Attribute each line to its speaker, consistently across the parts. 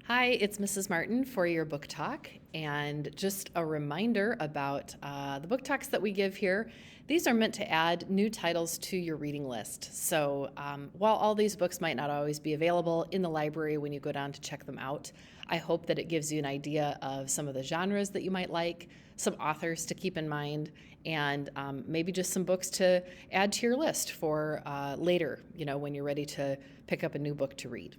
Speaker 1: Hi, it's Mrs. Martin for your book talk, and just a reminder about the book talks that we give here. These are meant to add new titles to your reading list. So while all these books might not always be available in the library when you go down to check them out, I hope that it gives you an idea of some of the genres that you might like, some authors to keep in mind, and maybe just some books to add to your list for later, when you're ready to pick up a new book to read.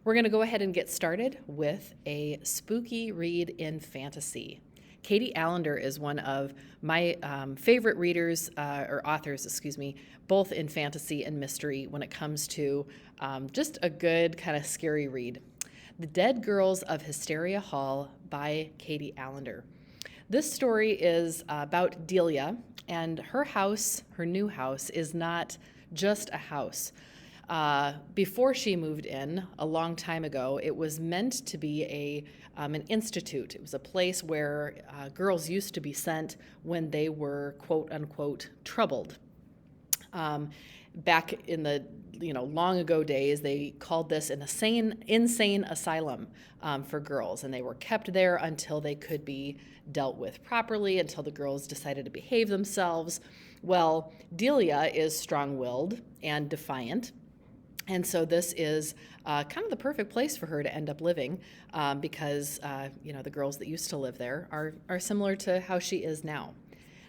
Speaker 1: We're going to go ahead and get started with a spooky read in fantasy. Katie Allender is one of my favorite readers, or authors, both in fantasy and mystery when it comes to just a good kind of scary read. The Dead Girls of Hysteria Hall by Katie Allender. This story is about Delia, and her house, her new house, is not just a house. Before she moved in, a long time ago, it was meant to be an institute. It was a place where girls used to be sent when they were, quote unquote, troubled. Back in the long ago days, they called this an insane asylum for girls, and they were kept there until they could be dealt with properly, until the girls decided to behave themselves. Well, Delia is strong-willed and defiant. And so this is kind of the perfect place for her to end up living because, the girls that used to live there are similar to how she is now.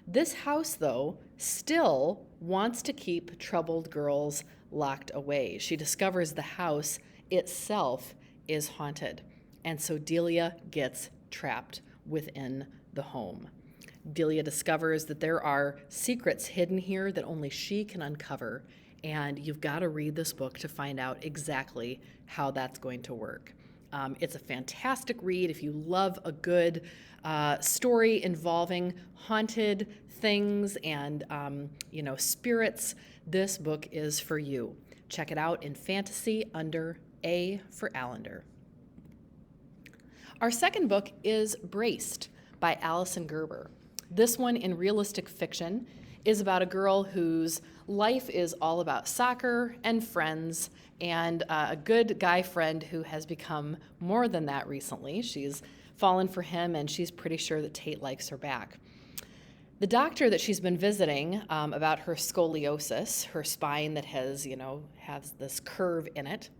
Speaker 1: This house, though, still wants to keep troubled girls locked away. She discovers the house itself is haunted. And so Delia gets trapped within the home. Delia discovers that there are secrets hidden here that only she can uncover. And you've got to read this book to find out exactly how that's going to work. It's a fantastic read. If you love a good story involving haunted things and, spirits, this book is for you. Check it out in fantasy under A for Allender. Our second book is Braced by Alison Gerber. This one, in realistic fiction, is about a girl whose life is all about soccer and friends and a good guy friend who has become more than that recently. She's fallen for him, and she's pretty sure that Tate likes her back. The doctor that she's been visiting about her scoliosis, her spine that has this curve in it,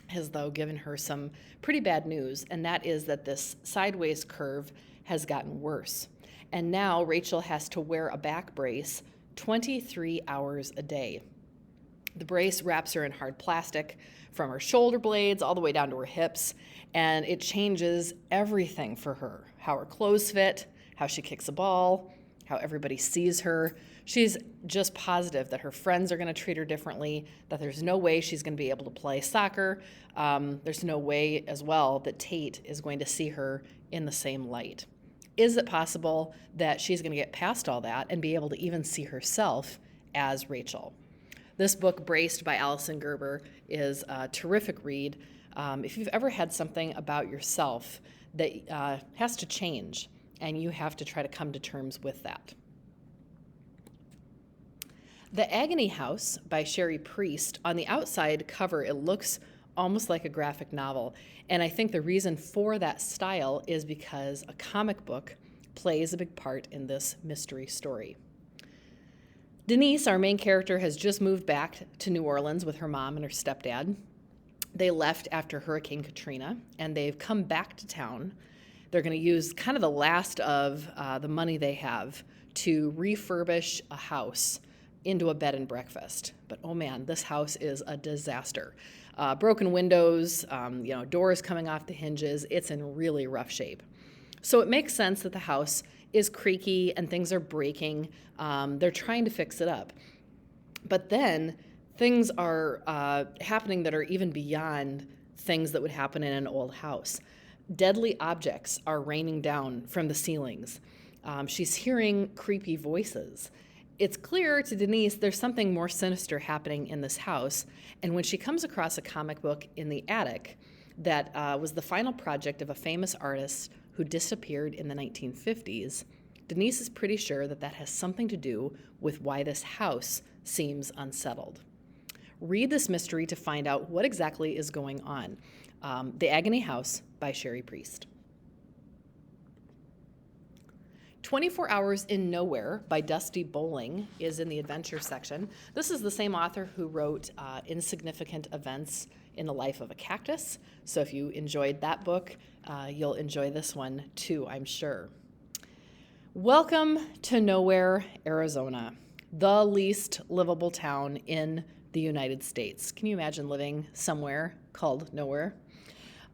Speaker 1: has though given her some pretty bad news, and that is that this sideways curve has gotten worse. And now Rachel has to wear a back brace 23 hours a day. The brace wraps her in hard plastic from her shoulder blades all the way down to her hips, and it changes everything for her. How her clothes fit, how she kicks a ball, how everybody sees her. She's just positive that her friends are going to treat her differently, that there's no way she's going to be able to play soccer. There's no way as well that Tate is going to see her in the same light. Is it possible that she's going to get past all that and be able to even see herself as Rachel? This book, Braced by Alison Gerber, is a terrific read. If you've ever had something about yourself that has to change and you have to try to come to terms with that. The Agony House by Sherry Priest. On the outside cover, it looks almost like a graphic novel. And I think the reason for that style is because a comic book plays a big part in this mystery story. Denise, our main character, has just moved back to New Orleans with her mom and her stepdad. They left after Hurricane Katrina, and they've come back to town. They're going to use kind of the last of the money they have to refurbish a house into a bed and breakfast. But oh man, this house is a disaster. Broken windows, doors coming off the hinges. It's in really rough shape. So it makes sense that the house is creaky and things are breaking. They're trying to fix it up. But then things are happening that are even beyond things that would happen in an old house. Deadly objects are raining down from the ceilings. She's hearing creepy voices. It's clear to Denise there's something more sinister happening in this house, and when she comes across a comic book in the attic that was the final project of a famous artist who disappeared in the 1950s, Denise is pretty sure that that has something to do with why this house seems unsettled. Read this mystery to find out what exactly is going on. The Agony House by Sherry Priest. 24 Hours in Nowhere by Dusty Bowling is in the adventure section. This is the same author who wrote Insignificant Events in the Life of a Cactus. So if you enjoyed that book, you'll enjoy this one too, I'm sure. Welcome to Nowhere, Arizona, the least livable town in the United States. Can you imagine living somewhere called Nowhere?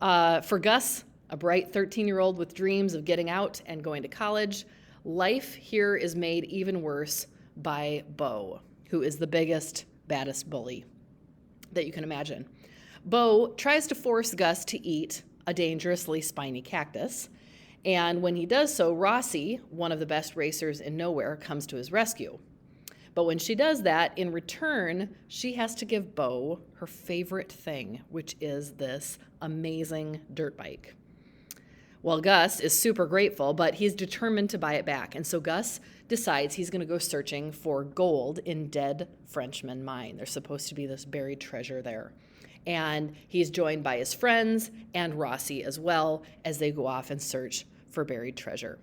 Speaker 1: For Gus, a bright 13-year-old with dreams of getting out and going to college, life here is made even worse by Bo, who is the biggest, baddest bully that you can imagine. Bo tries to force Gus to eat a dangerously spiny cactus, and when he does so, Rossi, one of the best racers in Nowhere, comes to his rescue. But when she does that, in return, she has to give Bo her favorite thing, which is this amazing dirt bike. Well, Gus is super grateful, but he's determined to buy it back. And so Gus decides he's going to go searching for gold in Dead Frenchman Mine. There's supposed to be this buried treasure there. And he's joined by his friends and Rossi as well as they go off and search for buried treasure.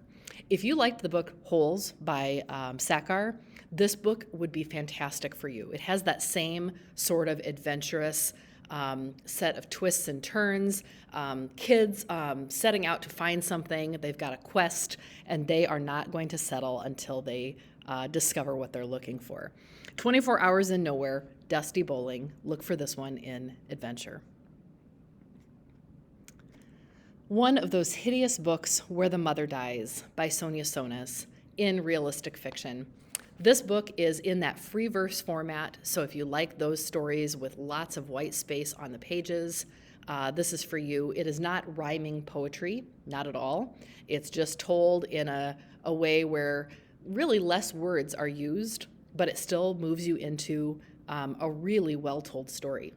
Speaker 1: If you liked the book Holes by Sakar, this book would be fantastic for you. It has that same sort of adventurous set of twists and turns. Kids setting out to find something. They've got a quest, and they are not going to settle until they discover what they're looking for. 24 Hours in Nowhere, Dusty Bowling. Look for this one in Adventure. One of those hideous books, Where the Mother Dies, by Sonia Sonis, in realistic fiction. This book is in that free verse format, so if you like those stories with lots of white space on the pages, this is for you. It is not rhyming poetry, not at all. It's just told in a way where really less words are used, but it still moves you into a really well-told story.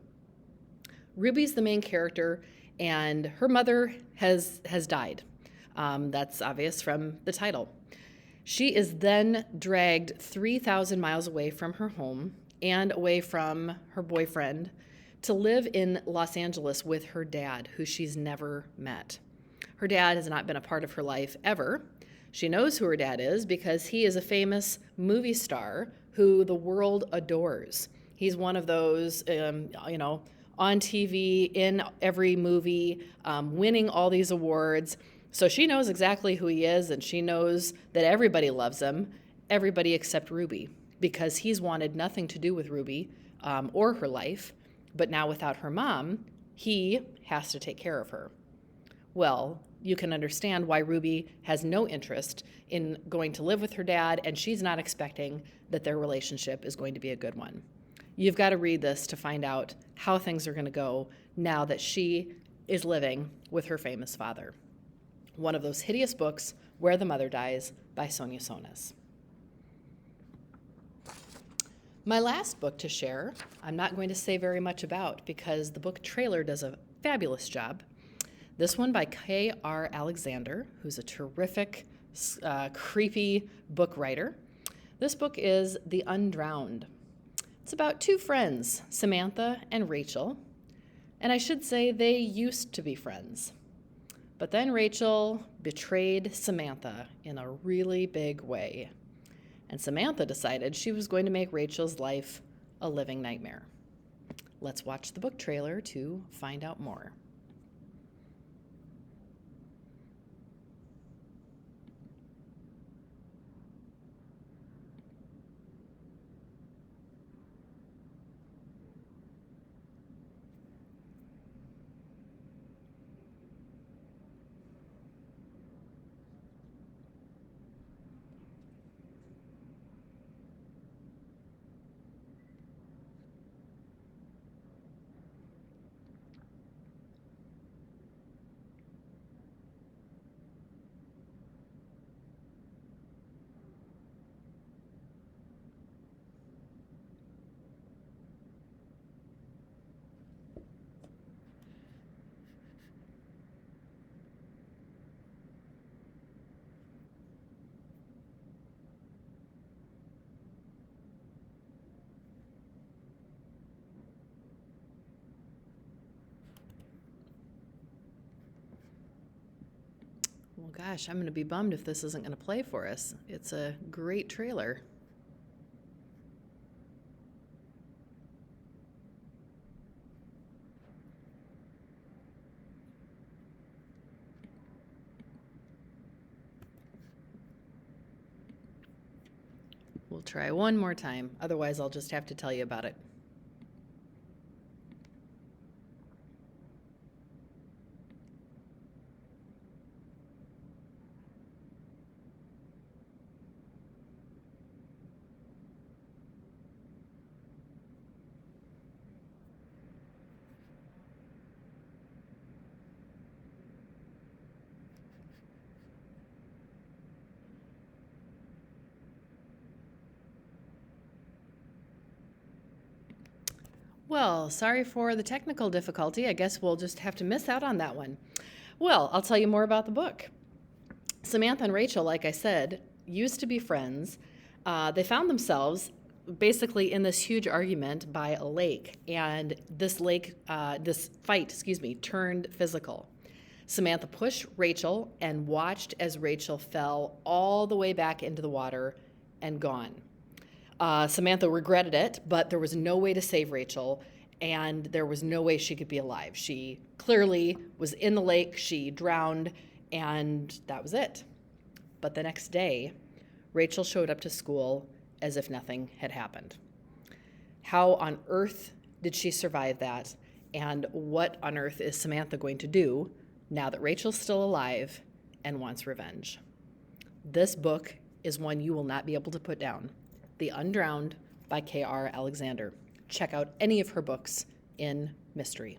Speaker 1: Ruby's the main character, and her mother has died. That's obvious from the title. She is then dragged 3,000 miles away from her home and away from her boyfriend to live in Los Angeles with her dad, who she's never met. Her dad has not been a part of her life ever. She knows who her dad is because he is a famous movie star who the world adores. He's one of those, on TV, in every movie, winning all these awards. So she knows exactly who he is, and she knows that everybody loves him, everybody except Ruby, because he's wanted nothing to do with Ruby or her life, but now without her mom, he has to take care of her. Well, you can understand why Ruby has no interest in going to live with her dad, and she's not expecting that their relationship is going to be a good one. You've got to read this to find out how things are going to go now that she is living with her famous father. One of those hideous books, Where the Mother Dies, by Sonia Sonis. My last book to share, I'm not going to say very much about because the book trailer does a fabulous job. This one by K.R. Alexander, who's a terrific, creepy book writer. This book is The Undrowned. It's about two friends, Samantha and Rachel, and I should say they used to be friends. But then Rachel betrayed Samantha in a really big way. And Samantha decided she was going to make Rachel's life a living nightmare. Let's watch the book trailer to find out more. Well, gosh, I'm going to be bummed if this isn't going to play for us. It's a great trailer. We'll try one more time. Otherwise, I'll just have to tell you about it. Well, sorry for the technical difficulty. I guess we'll just have to miss out on that one. Well, I'll tell you more about the book. Samantha and Rachel, like I said, used to be friends. They found themselves basically in this huge argument by a lake, and this fight, turned physical. Samantha pushed Rachel and watched as Rachel fell all the way back into the water and gone. Samantha regretted it, but there was no way to save Rachel, and there was no way she could be alive. She clearly was in the lake, she drowned, and that was it. But the next day, Rachel showed up to school as if nothing had happened. How on earth did she survive that? And what on earth is Samantha going to do now that Rachel's still alive and wants revenge? This book is one you will not be able to put down. The Undrowned by K.R. Alexander. Check out any of her books in mystery.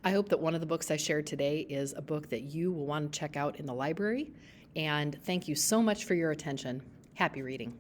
Speaker 1: I hope that one of the books I shared today is a book that you will want to check out in the library. And thank you so much for your attention. Happy reading.